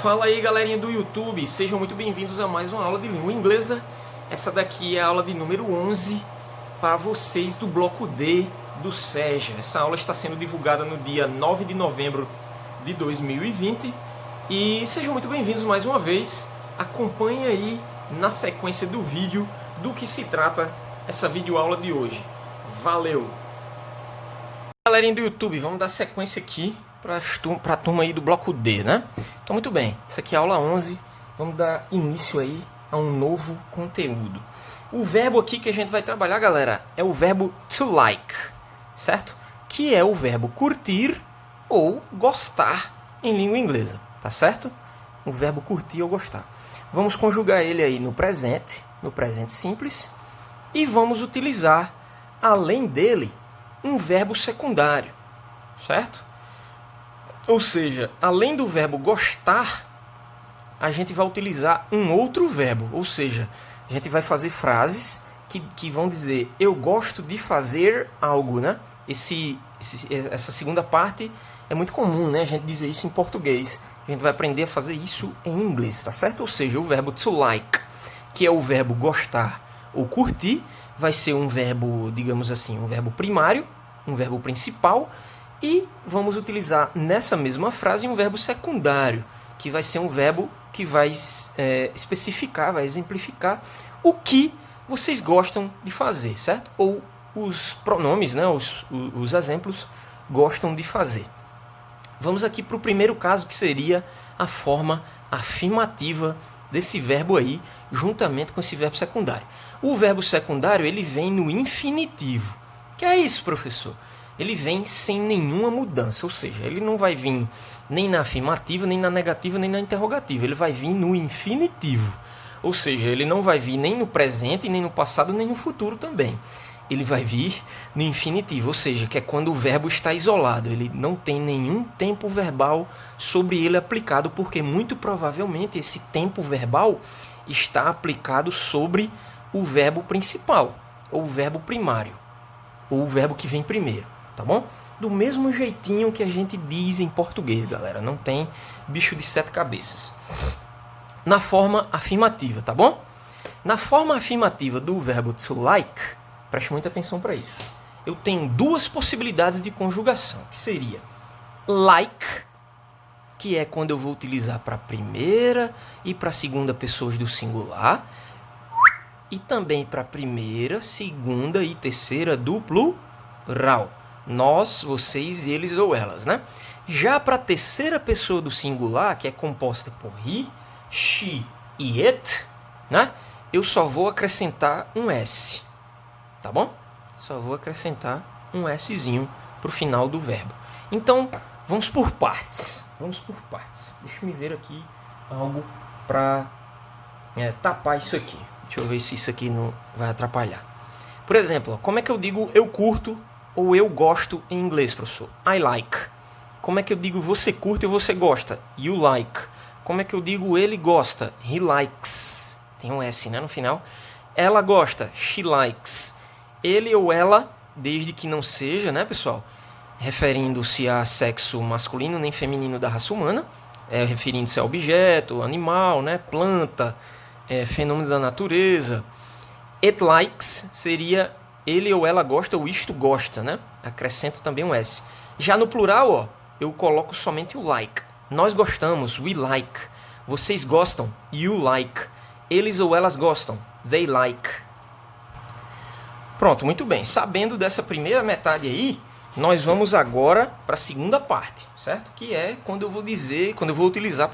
Fala aí, galerinha do YouTube, sejam muito bem-vindos a mais uma aula de língua inglesa. Essa daqui é a aula de número 11 para vocês do bloco D do SEJA. Essa aula está sendo divulgada no dia 9 de novembro de 2020 e sejam muito bem-vindos mais uma vez. Acompanhe aí na sequência do vídeo do que se trata essa videoaula de hoje. Valeu! Galerinha do YouTube, vamos dar sequência aqui para a turma aí do bloco D, né? Então, muito bem, isso aqui é a aula 11, vamos dar início aí a um novo conteúdo. O verbo aqui que a gente vai trabalhar, galera, é o verbo to like, certo? Que é o verbo curtir ou gostar em língua inglesa, tá certo? O verbo curtir ou gostar. Vamos conjugar ele aí no presente simples, e vamos utilizar, além dele, um verbo secundário, certo? Ou seja, além do verbo gostar, a gente vai utilizar um outro verbo. Ou seja, a gente vai fazer frases que vão dizer eu gosto de fazer algo, né? Essa segunda parte é muito comum, né? A gente dizer isso em português. A gente vai aprender a fazer isso em inglês, tá certo? Ou seja, o verbo to like, que é o verbo gostar ou curtir, vai ser um verbo, digamos assim, um verbo primário, um verbo principal. E vamos utilizar nessa mesma frase um verbo secundário, que vai ser um verbo que vai especificar, vai exemplificar o que vocês gostam de fazer, certo? Ou os pronomes, né, os exemplos, gostam de fazer. Vamos aqui para o primeiro caso, que seria a forma afirmativa desse verbo aí, juntamente com esse verbo secundário. O verbo secundário, ele vem no infinitivo. Que é isso, professor? Ele vem sem nenhuma mudança, ou seja, ele não vai vir nem na afirmativa, nem na negativa, nem na interrogativa. Ele vai vir no infinitivo, ou seja, ele não vai vir nem no presente, nem no passado, nem no futuro também. Ele vai vir no infinitivo, ou seja, que é quando o verbo está isolado. Ele não tem nenhum tempo verbal sobre ele aplicado, porque muito provavelmente esse tempo verbal está aplicado sobre o verbo principal, ou o verbo primário, ou o verbo que vem primeiro. Tá bom? Do mesmo jeitinho que a gente diz em português, galera. Não tem bicho de sete cabeças. Na forma afirmativa, tá bom? Na forma afirmativa do verbo to like, preste muita atenção para isso. Eu tenho duas possibilidades de conjugação, que seria like, que é quando eu vou utilizar para a primeira e para a segunda pessoas do singular, e também para a primeira, segunda e terceira do plural. Nós, vocês, eles ou elas, né? Já para a terceira pessoa do singular, que é composta por he, she e it, né? Eu só vou acrescentar um S, tá bom? Só vou acrescentar um Szinho para o final do verbo. Então, vamos por partes. Deixa eu me ver aqui algo para tapar isso aqui. Deixa eu ver se isso aqui não vai atrapalhar. Por exemplo, como é que eu digo eu curto ou eu gosto em inglês, professor? I like. Como é que eu digo você curte ou você gosta? You like. Como é que eu digo ele gosta? He likes. Tem um S, né, no final. Ela gosta. She likes. Ele ou ela, desde que não seja, né, pessoal, referindo-se a sexo masculino nem feminino da raça humana, referindo-se a objeto, animal, né, planta, fenômeno da natureza. It likes seria ele ou ela gosta ou isto gosta, né? Acrescento também um S. Já no plural, ó, eu coloco somente o like. Nós gostamos, we like. Vocês gostam, you like. Eles ou elas gostam, they like. Pronto, muito bem. Sabendo dessa primeira metade aí, nós vamos agora para a segunda parte, certo? Que é quando eu vou utilizar,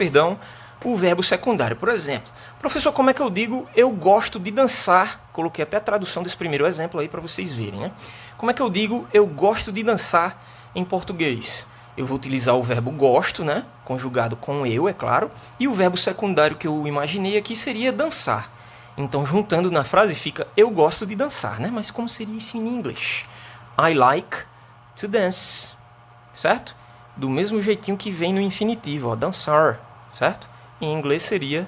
o verbo secundário. Por exemplo, professor, como é que eu digo eu gosto de dançar? Coloquei até a tradução desse primeiro exemplo aí para vocês verem, né? Como é que eu digo eu gosto de dançar em português? Eu vou utilizar o verbo gosto, né? Conjugado com eu, é claro. E o verbo secundário que eu imaginei aqui seria dançar. Então, juntando na frase, fica eu gosto de dançar, né? Mas como seria isso em inglês? I like to dance, certo? Do mesmo jeitinho que vem no infinitivo, ó, dançar, certo? Em inglês seria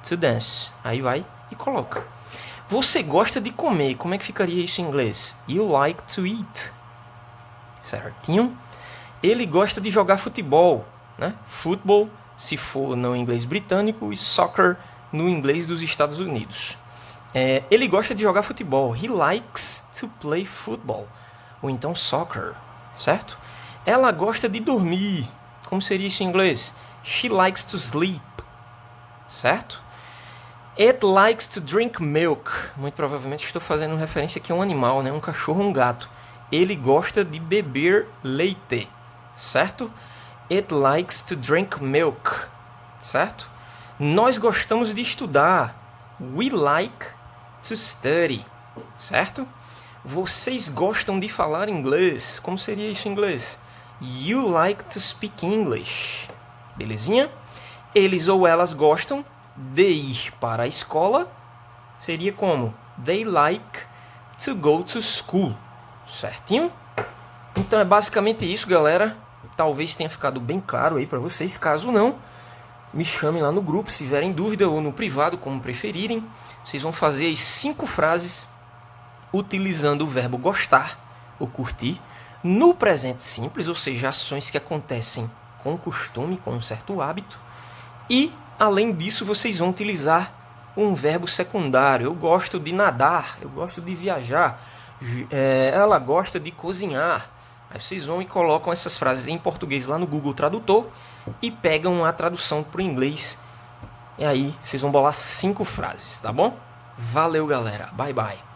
to dance. Aí vai e coloca. Você gosta de comer. Como é que ficaria isso em inglês? You like to eat. Certinho? Ele gosta de jogar futebol, né? Football se for no inglês britânico, e soccer no inglês dos Estados Unidos. Ele gosta de jogar futebol. He likes to play football. Ou então soccer, certo? Ela gosta de dormir. Como seria isso em inglês? She likes to sleep, certo? It likes to drink milk. Muito provavelmente estou fazendo referência aqui a um animal, né? Um cachorro ou um gato. Ele gosta de beber leite, certo? It likes to drink milk, certo? Nós gostamos de estudar. We like to study, certo? Vocês gostam de falar inglês. Como seria isso em inglês? You like to speak English. Belezinha? Eles ou elas gostam de ir para a escola. Seria como? They like to go to school. Certinho? Então é basicamente isso, galera. Talvez tenha ficado bem claro aí para vocês. Caso não, me chamem lá no grupo se tiverem dúvida, ou no privado, como preferirem. Vocês vão fazer as 5 frases utilizando o verbo gostar ou curtir no presente simples, ou seja, ações que acontecem com costume, com um certo hábito. E, além disso, vocês vão utilizar um verbo secundário. Eu gosto de nadar, eu gosto de viajar, ela gosta de cozinhar. Aí vocês vão e colocam essas frases em português lá no Google Tradutor e pegam a tradução para o inglês. E aí vocês vão bolar 5 frases, tá bom? Valeu, galera. Bye, bye.